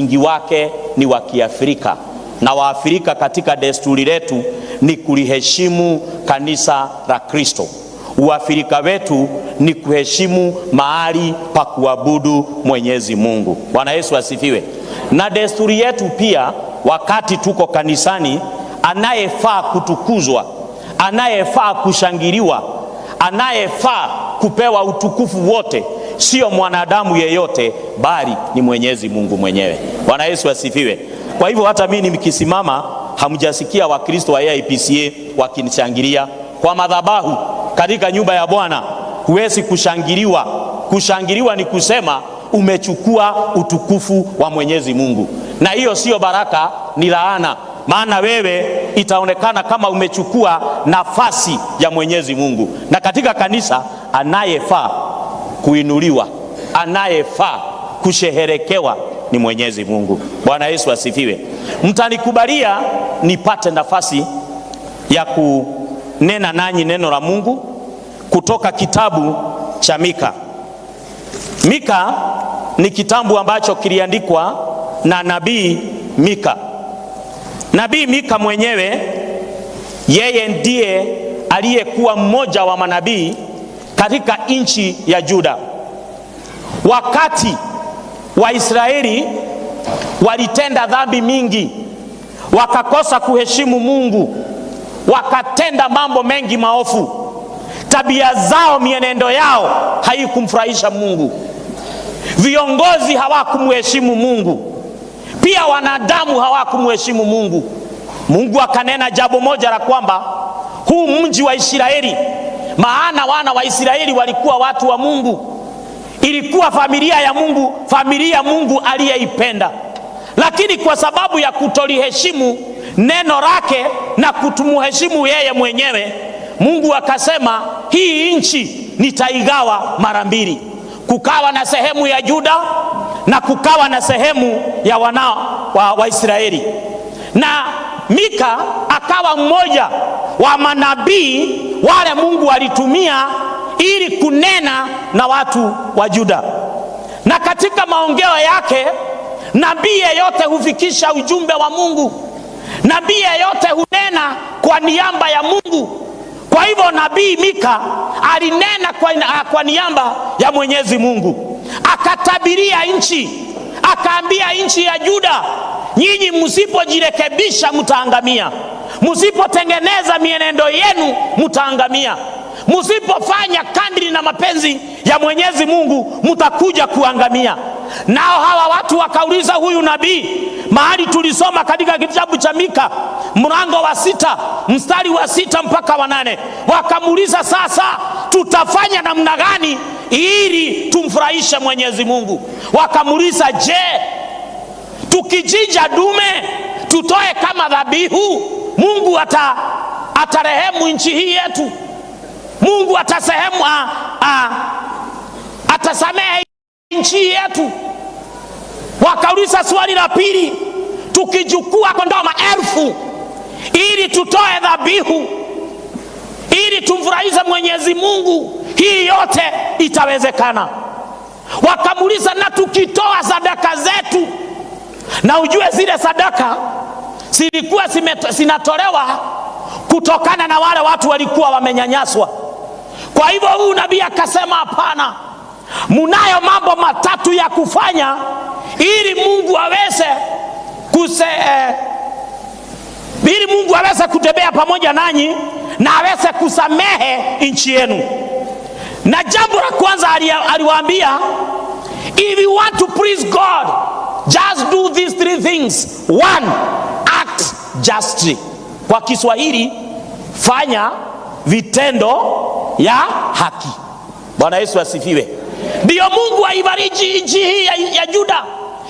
Wingi wake ni wa Kiafrika, na Waafrika katika desturi letu ni kuliheshimu kanisa la Kristo. Uafrika wetu ni kuheshimu mahali pa kuabudu Mwenyezi Mungu. Bwana Yesu asifiwe. Na desturi yetu pia, wakati tuko kanisani, anayefaa kutukuzwa, anayefaa kushangiliwa, anayefaa kupewa utukufu wote sio mwanadamu yeyote, bali ni Mwenyezi Mungu mwenyewe. Bwana Yesu asifiwe. Kwa hivyo hata mimi nikisimama, hamjasikia Wakristo wa AIPCA wakinishangilia kwa madhabahu katika nyumba ya Bwana. Huwezi kushangiliwa. Kushangiliwa ni kusema umechukua utukufu wa Mwenyezi Mungu, na hiyo sio baraka, ni laana. Maana wewe itaonekana kama umechukua nafasi ya Mwenyezi Mungu. Na katika kanisa, anayefaa kuinuliwa, anayefaa kusheherekewa ni Mwenyezi Mungu. Bwana Yesu asifiwe. Mtanikubalia nipate nafasi ya kunena nanyi neno la Mungu kutoka kitabu cha Mika. Mika ni kitabu ambacho kiliandikwa na nabii Mika. Nabii Mika mwenyewe, yeye ndiye aliyekuwa mmoja wa manabii katika nchi ya Juda. Wakati Waisraeli walitenda dhambi mingi, wakakosa kuheshimu Mungu, wakatenda mambo mengi maovu, tabia zao, mienendo yao haikumfurahisha Mungu, viongozi hawakumheshimu Mungu, pia wanadamu hawakumheshimu Mungu. Mungu akanena jambo moja la kwamba huu mji wa Israeli, maana wana wa Israeli walikuwa watu wa Mungu, ilikuwa familia ya Mungu, familia Mungu aliyeipenda, lakini kwa sababu ya kutoliheshimu neno lake na kutumheshimu yeye mwenyewe, Mungu akasema hii nchi nitaigawa mara mbili. Kukawa na sehemu ya Juda na kukawa na sehemu ya wana wa Israeli. Na Mika akawa mmoja wa manabii wale Mungu alitumia ili kunena na watu wa Juda. Na katika maongeo yake, nabii yeyote hufikisha ujumbe wa Mungu. Nabii yeyote hunena kwa niaba ya Mungu. Kwa hivyo nabii Mika alinena kwa niaba ya Mwenyezi Mungu. Akatabiria nchi, akaambia nchi ya Juda, nyinyi msipojirekebisha mtaangamia. Msipotengeneza mienendo yenu mtaangamia. Msipofanya kadri na mapenzi ya Mwenyezi Mungu mtakuja kuangamia. Nao hawa watu wakauliza huyu nabii, mahali tulisoma katika kitabu cha Mika mlango wa 6 mstari wa 6 mpaka wa 8, wakamuuliza sasa tutafanya namna gani ili tumfurahishe Mwenyezi Mungu? Wakamuuliza, je, tukichinja dume tutoe kama dhabihu, Mungu atarehemu nchi hii yetu? Mungu atasamehe nchi yetu? Wakauliza swali la pili, tukichukua kondoo maelfu ili tutoe dhabihu ili tumfurahishe Mwenyezi Mungu, hii yote itawezekana? Wakamuuliza, na tukitoa sadaka zetu? Na ujue zile sadaka zilikuwa zinatolewa kutokana na wale watu walikuwa wamenyanyaswa. Kwa hivyo huyu nabii akasema, hapana, munayo mambo matatu ya kufanya ili Mungu aweze kutembea pamoja nanyi na aweze kusamehe nchi yenu. Na jambo la kwanza aliwaambia, if you want to please God, just do these 3 things. 1, act justly. Kwa Kiswahili, fanya vitendo ya haki. Bwana Yesu asifiwe. Ndio Mungu aibariki nchi hii ya Juda.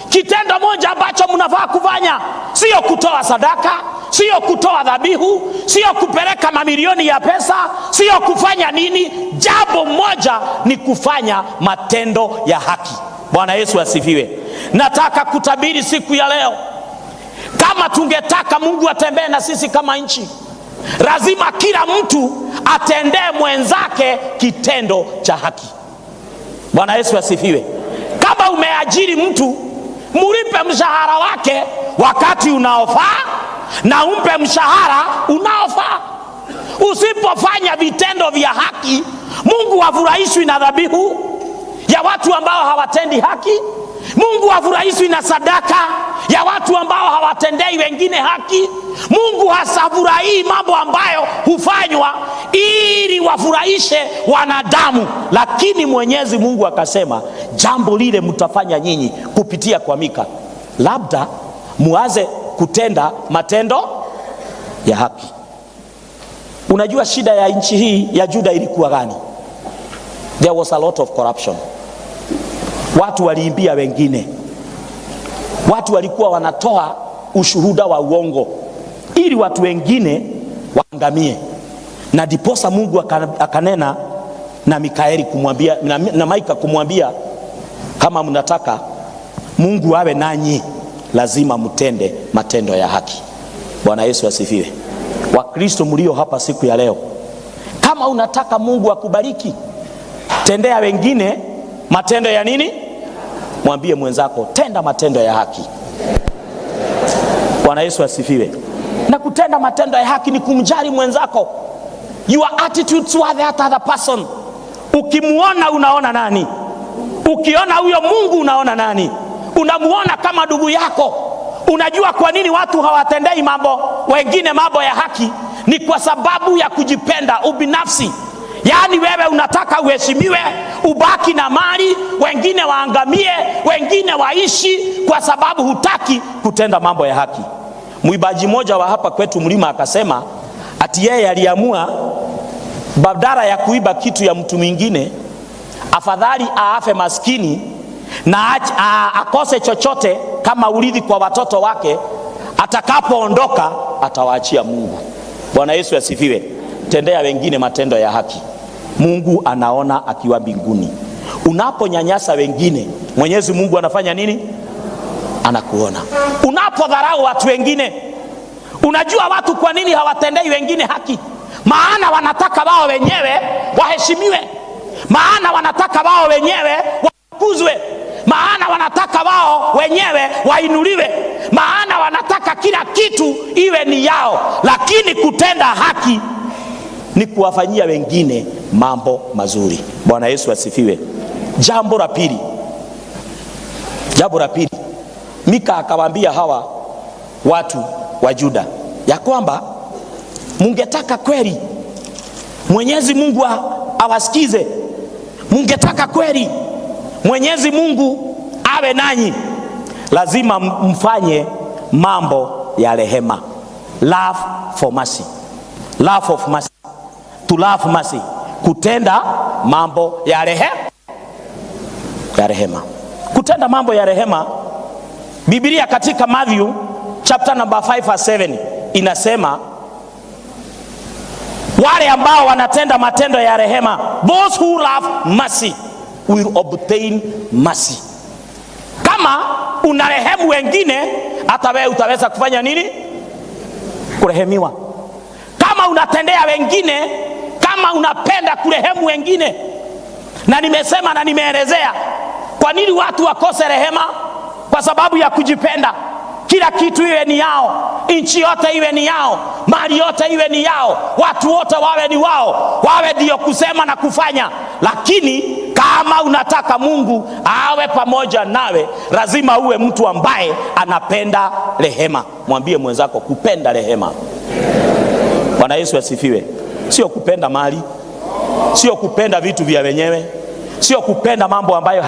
Kitendo moja ambacho mnafaa kufanya sio kutoa sadaka, sio kutoa dhabihu, sio kupeleka mamilioni ya pesa, sio kufanya nini. Jambo moja ni kufanya matendo ya haki. Bwana Yesu asifiwe. Nataka kutabiri siku ya leo, kama tungetaka Mungu atembee na sisi kama nchi, lazima kila mtu atendee mwenzake kitendo cha haki. Bwana Yesu asifiwe. Kama umeajiri mtu Mulipe mshahara wake wakati unaofaa na umpe mshahara unaofaa. Usipofanya vitendo vya haki, Mungu hafurahishwi na dhabihu ya watu ambao hawatendi haki. Mungu hafurahishwi na sadaka ya watu ambao hawatendei wengine haki. Mungu hasafurahii mambo ambayo hufanywa ili wafurahishe wanadamu. Lakini Mwenyezi Mungu akasema, jambo lile mtafanya nyinyi kupitia kwa Mika, labda muanze kutenda matendo ya haki. Unajua shida ya nchi hii ya Juda ilikuwa gani? There was a lot of corruption. Watu waliimbia wengine, watu walikuwa wanatoa ushuhuda wa uongo ili watu wengine waangamie. Na diposa Mungu akanena na Mikaeli kumwambia, na Maika kumwambia, kama mnataka Mungu awe nanyi, lazima mtende matendo ya haki. Bwana Yesu asifiwe. Wakristo mlio hapa siku ya leo, kama unataka Mungu akubariki, tendea wengine matendo ya nini? Mwambie mwenzako, tenda matendo ya haki. Bwana Yesu asifiwe. Na kutenda matendo ya haki ni kumjali mwenzako. Your attitude toward that other person. Ukimuona unaona nani? Ukiona huyo Mungu unaona nani? Unamuona kama ndugu yako. Unajua kwa nini watu hawatendei wengine mambo ya haki? Ni kwa sababu ya kujipenda, ubinafsi. Yaani wewe unataka uheshimiwe, ubaki na mali, wengine waangamie, wengine waishi, kwa sababu hutaki kutenda mambo ya haki. Muibaji mmoja wa hapa kwetu Mlima akasema ati yeye aliamua badala ya kuiba kitu ya mtu mwingine, afadhali aafe maskini na akose chochote kama urithi kwa watoto wake, atakapoondoka atawaachia Mungu. Bwana Yesu asifiwe. Tendea wengine matendo ya haki, Mungu anaona akiwa mbinguni. Unaponyanyasa wengine, Mwenyezi Mungu anafanya nini? Anakuona. Unapodharau watu wengine, unajua watu kwa nini hawatendei wengine haki? Maana wanataka wao wenyewe waheshimiwe, maana wanataka wao wenyewe wakuzwe, maana wanataka wao wenyewe wainuliwe, maana wanataka kila kitu iwe ni yao. Lakini kutenda haki ni kuwafanyia wengine mambo mazuri. Bwana Yesu asifiwe. Jambo la pili, Mika akawaambia hawa watu wa Juda ya kwamba mungetaka kweli Mwenyezi Mungu awasikize, mungetaka kweli Mwenyezi Mungu awe nanyi, lazima mfanye mambo ya rehema. Love for mercy. Love of mercy. To love mercy. Kutenda mambo ya rehema. Kutenda mambo ya rehema. Biblia katika Matthew chapter number 5 verse 7 inasema, wale ambao wanatenda matendo ya rehema, those who love mercy will obtain mercy. Kama unarehemu wengine, hata wewe utaweza kufanya nini? Kurehemiwa. Kama unatendea wengine, kama unapenda kurehemu wengine. Na nimesema na nimeelezea kwa nini watu wakose rehema. Kwa sababu ya kujipenda. Kila kitu iwe ni yao, nchi yote iwe ni yao, mali yote iwe ni yao, watu wote wawe ni wao, wawe ndio kusema na kufanya. Lakini kama unataka Mungu awe pamoja nawe, lazima uwe mtu ambaye anapenda rehema. Mwambie mwenzako, kupenda rehema. Bwana Yesu asifiwe. Sio kupenda mali, sio kupenda vitu vya wenyewe, sio kupenda mambo ambayo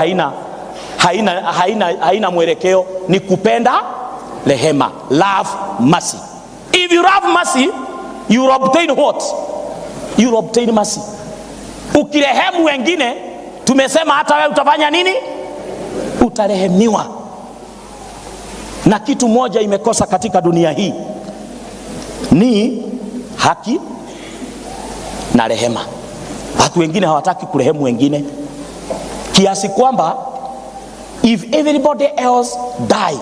haina mwelekeo. Ni kupenda rehema. Love mercy. If you love mercy, you will obtain what? You will obtain mercy. Ukirehemu wengine, tumesema hata wewe utafanya nini? Utarehemiwa. Na kitu moja imekosa katika dunia hii ni haki na rehema. Watu wengine hawataki kurehemu wengine, kiasi kwamba if everybody else die,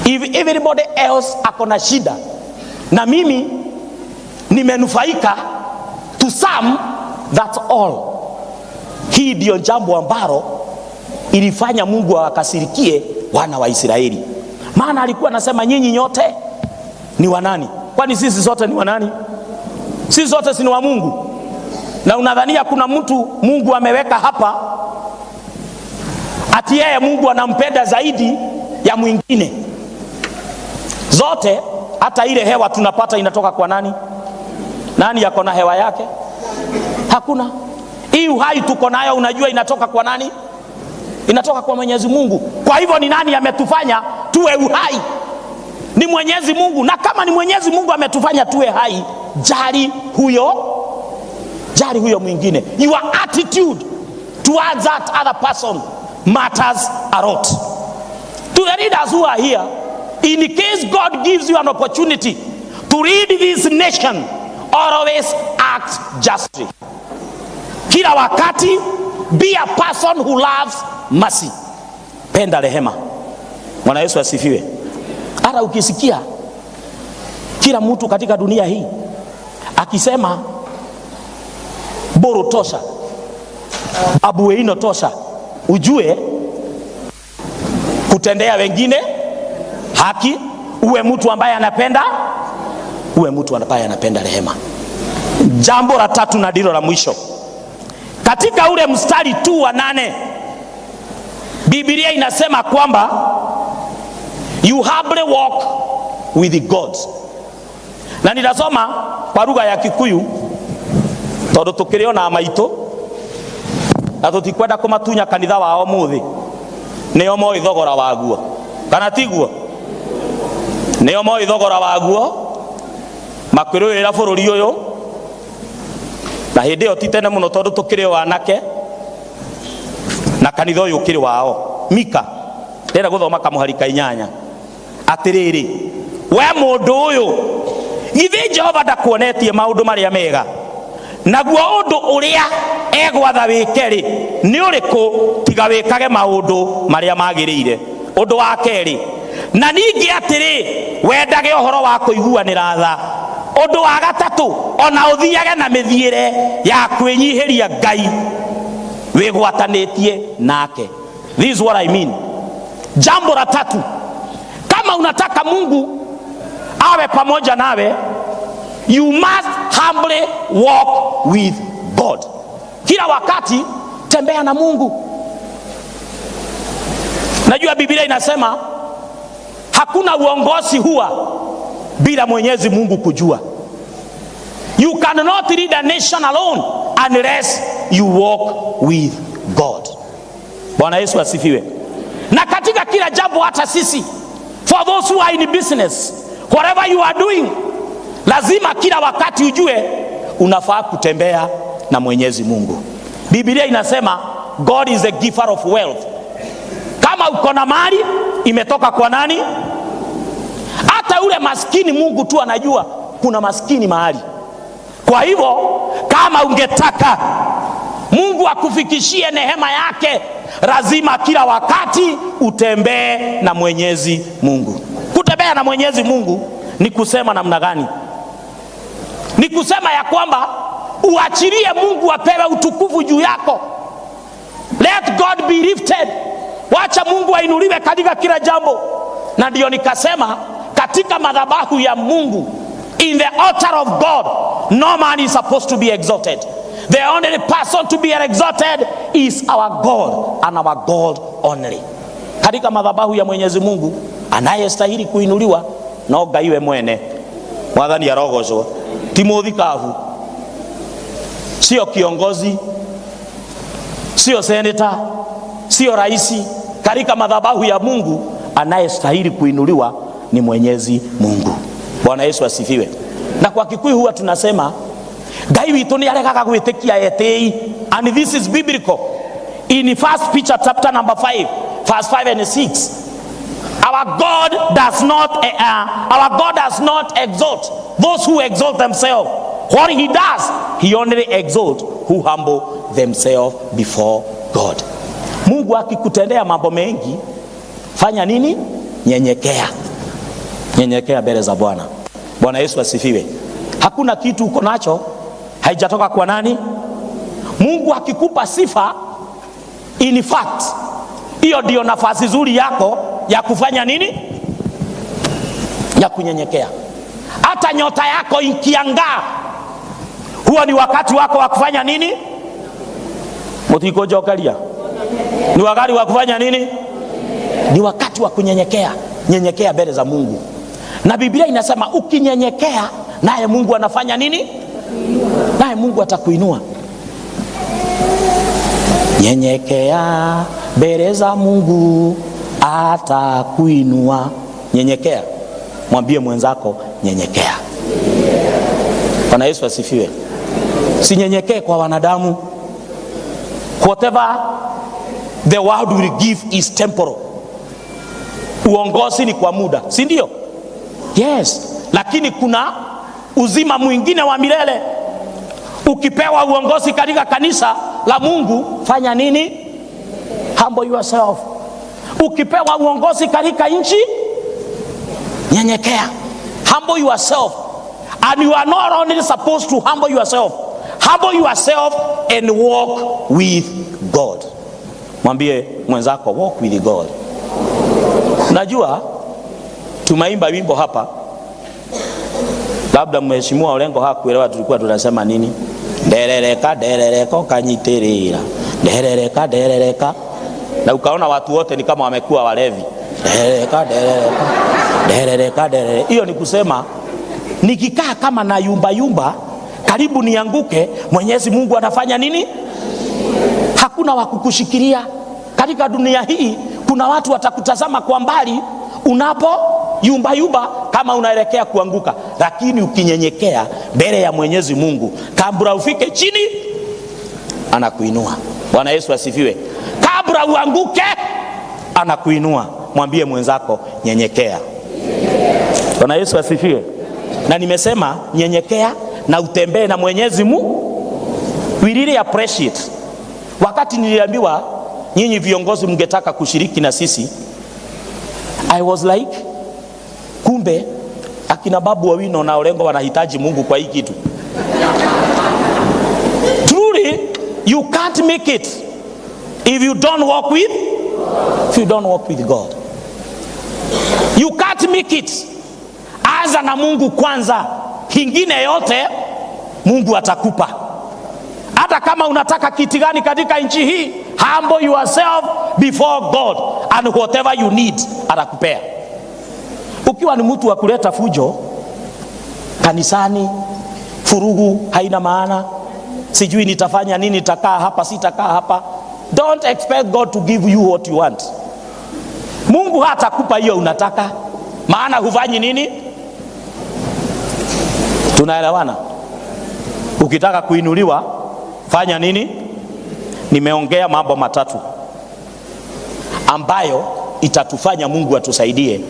if everybody else akona shida na mimi nimenufaika, to some that's all. Hii ndio jambo ambalo ilifanya Mungu akasirikie wana wa Israeli. Maana alikuwa anasema nyinyi nyote ni wanani? Kwani sisi sote ni wanani? Sisi sote si ni wa Mungu? Na unadhania kuna mtu Mungu ameweka hapa ati yeye Mungu anampenda zaidi ya mwingine? Zote, hata ile hewa tunapata inatoka kwa nani? Nani yako na hewa yake? Hakuna. Hii uhai tuko nayo unajua inatoka kwa nani? Inatoka kwa Mwenyezi Mungu. Kwa hivyo ni nani ametufanya tuwe uhai? Ni Mwenyezi Mungu. Na kama ni Mwenyezi Mungu ametufanya tuwe hai, jali huyo mwingine. Your attitude towards that other person matters a lot. To the readers who are here, in case God gives you an opportunity to lead this nation, always act justly. Kila wakati, be a person who loves mercy. Penda rehema. Bwana Yesu asifiwe. Hata ukisikia kila mtu katika dunia hii akisema boro tosha, abueino tosha, ujue kutendea wengine haki, uwe mtu ambaye anapenda, uwe mtu ambaye anapenda rehema. Jambo la tatu na ndilo la mwisho, katika ule mstari tu wa 8 Biblia inasema kwamba you humbly walk with God. Na nitasoma kwa lugha ya Kikuyu tondu tukireo na maito na tutikwenda kumatunya kanitha wao muthi, nio moi thogora waguo kana tiguo, nio moi thogora waguo makwirwira bururi uyu. Na hindi yo titene muno tondu tukireo anake na kanitha uyu kiri wao. Mika ndera guthoma kamuharika 8 atiriri, we mundu uyu githi Jehova ndakuonetie maundu maria mega, naguo undu uria egwatha wikeri ni uriku tiga wikage maundu maria magirire. Undu wa keri, na ningi atiri wendage uhoro wa kuiguanira tha. Undu wa gatatu, ona uthiage na mithiire ya kwinyihiria Ngai wigwatanitie nake. This is what I mean. Jambo la tatu, kama unataka Mungu awe pamoja nawe, you must humbly walk with God. Kila wakati tembea na Mungu. Najua Biblia inasema hakuna uongozi huwa bila Mwenyezi Mungu kujua. You cannot lead a nation alone unless you walk with God. Bwana Yesu asifiwe. Na katika kila jambo, hata sisi, for those who are in business, whatever you are doing, lazima kila wakati ujue unafaa kutembea na Mwenyezi Mungu. Biblia inasema God is a giver of wealth. Kama uko na mali imetoka kwa nani? Hata ule maskini Mungu tu anajua kuna maskini mahali. Kwa hivyo kama ungetaka Mungu akufikishie neema yake, lazima kila wakati utembee na Mwenyezi Mungu. Kutembea na Mwenyezi Mungu ni kusema namna gani? Ni kusema ya kwamba uachilie Mungu apewe utukufu juu yako. Let God be lifted. Wacha Mungu ainuliwe katika kila jambo. Na ndio nikasema katika madhabahu ya Mungu, in the altar of God, no man is supposed to be exalted. The only person to be exalted is our God and our God only. Katika madhabahu ya Mwenyezi Mungu, anayestahili kuinuliwa no Ngai mwene. Mwathani arogocwo. Timothy Kavu sio kiongozi, sio senator, sio raisi. Katika madhabahu ya Mungu, anayestahili kuinuliwa ni Mwenyezi Mungu. Bwana Yesu asifiwe. Na kwa Kikuyu huwa tunasema Ngai witu ni aregaga gwitikia etei, and this is biblical. In First Peter chapter number 5 verse 5 and 6, our God does not exalt those who exalt themselves. What he does, he only exalts who humble themselves before God. Mungu akikutendea mambo mengi, fanya nini? Nyenyekea. Nyenyekea mbele za Bwana. Bwana Yesu asifiwe. Hakuna kitu uko nacho haijatoka kwa nani? Mungu akikupa sifa, in fact hiyo ndio nafasi nzuri yako ya kufanya nini? Ya kunyenyekea. Hata nyota yako ikiangaa, huo ni wakati wako wa kufanya nini? Mutikojokalia. Ni wakati wa kufanya nini? Ni wakati wa kunyenyekea. Nyenyekea mbele za Mungu. Na Biblia inasema ukinyenyekea, naye Mungu anafanya nini? Naye Mungu atakuinua. Nyenyekea mbele za Mungu, atakuinua. Nyenyekea. Mwambie mwenzako nyenyekea. Bwana Yesu asifiwe. Sinyenyekee kwa wanadamu. Whatever the world will give is temporal. Uongozi ni kwa muda, si ndio? Yes, lakini kuna uzima mwingine wa milele. Ukipewa uongozi katika kanisa la Mungu, fanya nini? Humble yourself. Ukipewa uongozi katika nchi, nyenyekea. Humble yourself. And you are not only supposed to humble yourself. Humble yourself and walk with God. Mwambie mwenzako walk with God. Najua tumaimba wimbo hapa, labda mheshimiwa Olengo hakuelewa tulikuwa tunasema nini. Derereka derereka kanyitirira, derereka derereka, na ukaona watu wote ni kama wamekuwa walevi. Derereka derereka, derereka derereka. Hiyo ni kusema nikikaa kama na yumba yumba karibu nianguke, Mwenyezi Mungu anafanya nini? Hakuna wa kukushikilia. Katika dunia hii kuna watu watakutazama kwa mbali unapo yumba yumba kama unaelekea kuanguka, lakini ukinyenyekea mbele ya Mwenyezi Mungu, kabla ufike chini anakuinua. Bwana Yesu asifiwe. Kabla uanguke anakuinua. Mwambie mwenzako nyenyekea. Bwana Yesu asifiwe. Na nimesema nyenyekea na utembee na Mwenyezi Mungu. We really appreciate. Wakati niliambiwa nyinyi viongozi mngetaka kushiriki na sisi, I was like, kumbe akina Babu Owino na Olengo wanahitaji Mungu kwa hii kitu. Truly you can't make it if you don't walk with God. You can't make it. Anza na Mungu kwanza, kingine yote Mungu atakupa. Hata kama unataka kiti gani katika nchi hii, humble yourself before God and whatever you need atakupea. Ukiwa ni mtu wa kuleta fujo kanisani, furugu haina maana, sijui nitafanya nini, nitakaa hapa sitakaa hapa, don't expect God to give you what you want. Mungu hatakupa hiyo unataka, maana hufanyi nini? Tunaelewana? Ukitaka kuinuliwa fanya nini? Nimeongea mambo matatu ambayo itatufanya Mungu atusaidie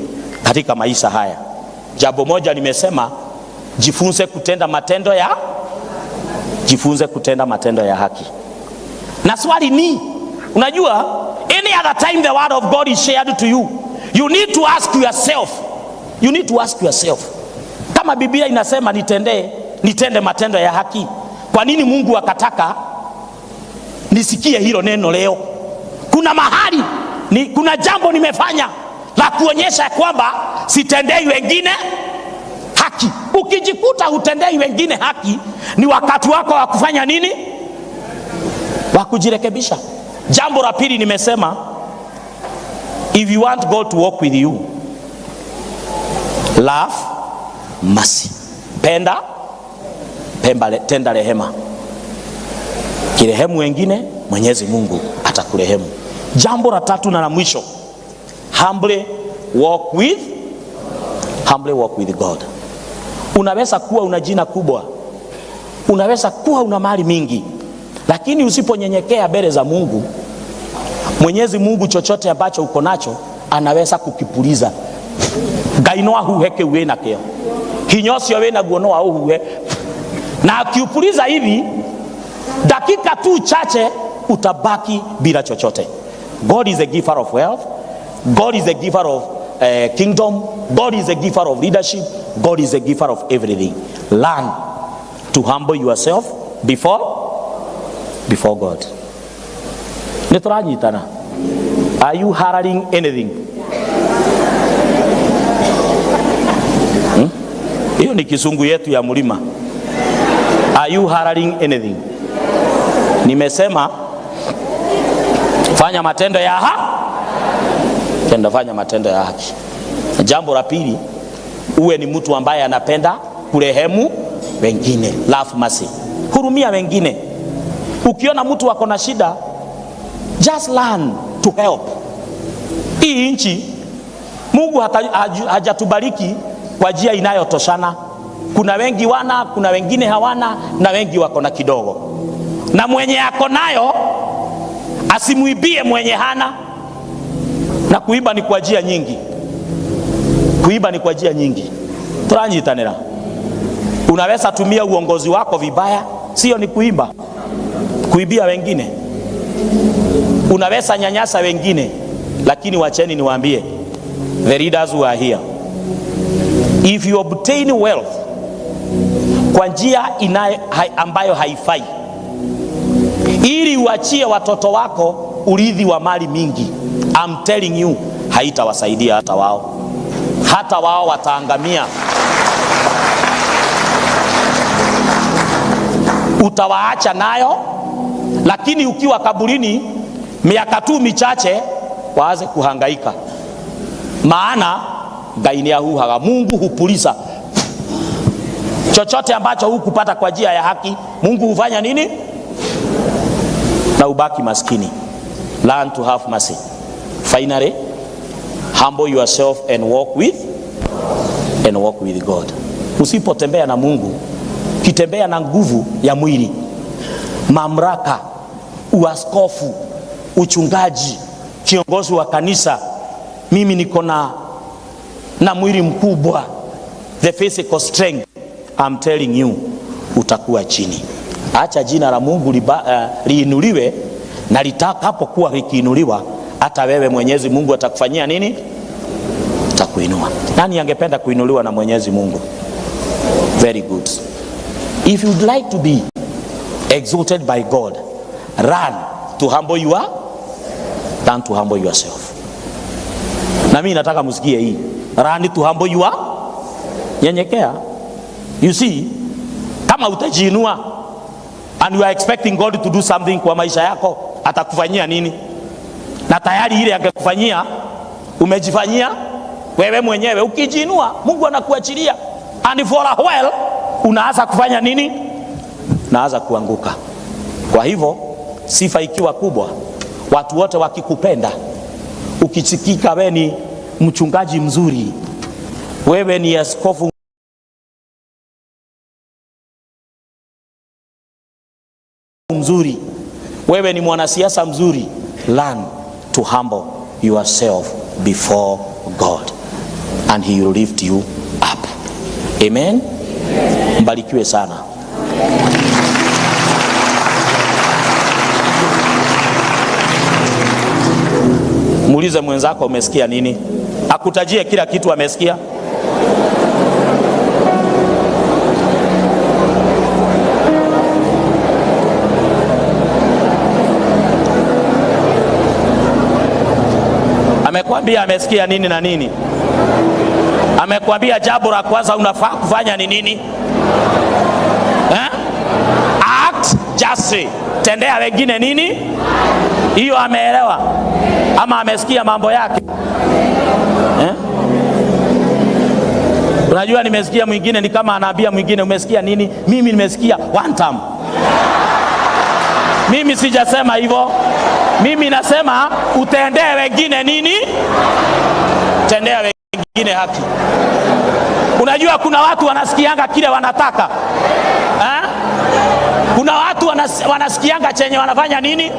katika maisha haya. Jambo moja nimesema, jifunze kutenda matendo ya haki. Na swali ni, unajua any other time the word of God is shared to you, you need to ask yourself. Kama Biblia inasema nitende matendo ya haki, kwa nini Mungu akataka nisikie hilo neno leo? Kuna mahali kuna jambo nimefanya la kuonyesha kwamba sitendei wengine haki. Ukijikuta hutendei wengine haki, ni wakati wako wa kufanya nini? Wa kujirekebisha. Jambo la pili nimesema, if you want God to walk with you, love mercy. Tenda rehema. Kirehemu wengine, Mwenyezi Mungu atakurehemu. Jambo la tatu na la mwisho, humbly walk with God. Unaweza kuwa una jina kubwa, unaweza kuwa una mali mingi, lakini usiponyenyekea mbele za Mungu, Mwenyezi Mungu chochote ambacho uko nacho anaweza kukipuliza. Gainoa huheke uwe na keo, hinyosio we na guonoa huwe, na akiupuliza hivi dakika tu chache utabaki bila chochote. God is a giver of wealth. God is a giver of kingdom. God is a giver of leadership. God is a giver of everything. Learn to humble yourself before God. Are you hurrying anything? Hiyo ni kizungu yetu ya mlima. Are you hurrying anything? Nimesema fanya matendo ya fanya matendo ya haki. Jambo la pili, uwe ni mtu ambaye anapenda kurehemu wengine, love mercy, hurumia wengine. Ukiona mtu ako na shida, just learn to help. Hii nchi Mungu hajatubariki kwa njia inayotoshana. Kuna wengi wana, kuna wengine hawana, na wengi wako na kidogo. Na mwenye ako nayo asimuibie mwenye hana. Na kuiba ni kwa njia nyingi. Kuiba ni kwa njia nyingi. Turanyitanira. Unaweza tumia uongozi wako vibaya, sio ni kuiba. Kuibia wengine. Unaweza nyanyasa wengine, lakini wacheni niwaambie, the leaders who are here, if you obtain wealth kwa njia ambayo haifai, ili uachie watoto wako urithi wa mali mingi, I'm telling you, haitawasaidia hata wao. Hata wao wataangamia. Utawaacha nayo, lakini ukiwa kaburini miaka tu michache waanze kuhangaika. Maana gaini ya huhaga, Mungu hupuliza chochote ambacho hukupata kwa njia ya haki. Mungu hufanya nini? Na ubaki maskini. Learn to have mercy. Finally, humble yourself and walk with God. Usipotembea na Mungu, kitembea na nguvu ya mwili, mamlaka, uaskofu, uchungaji, kiongozi wa kanisa, mimi niko na mwili mkubwa, the physical strength, I'm telling you, utakuwa chini. Acha jina la Mungu liinuliwe, na litakapokuwa likiinuliwa, hata wewe Mwenyezi Mungu atakufanyia nini? Atakuinua. Nani angependa kuinuliwa na Mwenyezi Mungu? Very good. If you'd like to be exalted by God, learn to humble yourself. Na mimi nataka msikie hii. Learn to humble nyenyekea. You see, kama utajiinua and you are expecting God to do something kwa maisha yako, atakufanyia nini? Na tayari ile angekufanyia umejifanyia wewe mwenyewe. Ukijiinua, Mungu anakuachilia, and for a while unaanza kufanya nini? Naanza kuanguka. Kwa hivyo sifa ikiwa kubwa, watu wote wakikupenda, ukisikika wewe ni mchungaji mzuri, wewe ni askofu mzuri, wewe ni mwanasiasa mzuri, learn to humble yourself before God and he will lift you up. Amen. Mbarikiwe sana. Muulize mwenzako umesikia nini? Akutajie kila kitu amesikia. Amekwambia amesikia nini na nini? Amekwambia jambo la kwanza unafaa kufanya ni nini? Act justly. Tendea wengine nini? Hiyo ameelewa ama amesikia mambo yake? Unajua nimesikia mwingine ni kama anaambia mwingine umesikia nini? Mimi nimesikia one time. Mimi sijasema hivyo. Mimi nasema utendee wengine nini? Tendea wengine haki. Unajua kuna watu wanasikianga kile wanataka. Kuna watu wanasikianga chenye wanafanya nini?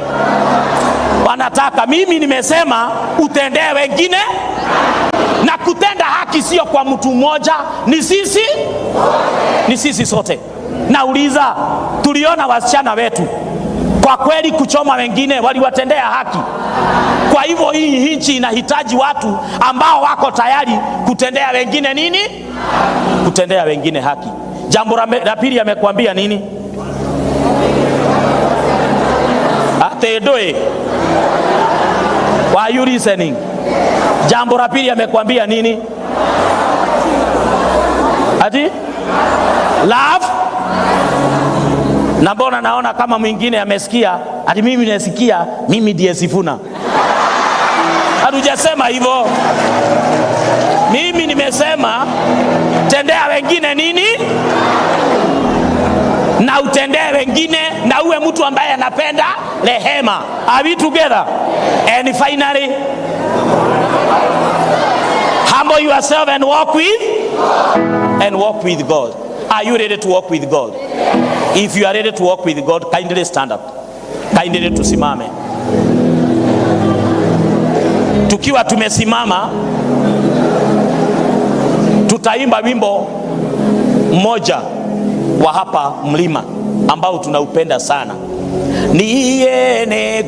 Wanataka. Mimi nimesema utendee wengine, na kutenda haki sio kwa mtu mmoja, ni sisi sote. Nauliza, tuliona wasichana wetu kwa kweli kuchoma wengine, waliwatendea haki. Kwa hivyo hii nchi inahitaji watu ambao wako tayari kutendea wengine nini? Kutendea wengine haki. Jambo la pili amekwambia nini? Atedoe. Why are you listening? Jambo la pili amekwambia nini? Ati? Love. Na mbona naona kama mwingine amesikia ati mimi nasikia mimi ndiye Sifuna. Hatujasema hivyo. Mimi nimesema tendea wengine nini? Na utendee wengine, na uwe mtu ambaye anapenda rehema. Are we together? And finally, humble yourself and walk with God. Are you ready to walk with God? If you are ready to walk with God, kindly stand up. Kindly tusimame. Tukiwa tumesimama, tutaimba wimbo mmoja wa hapa mlima ambao tunaupenda sana. Niye ne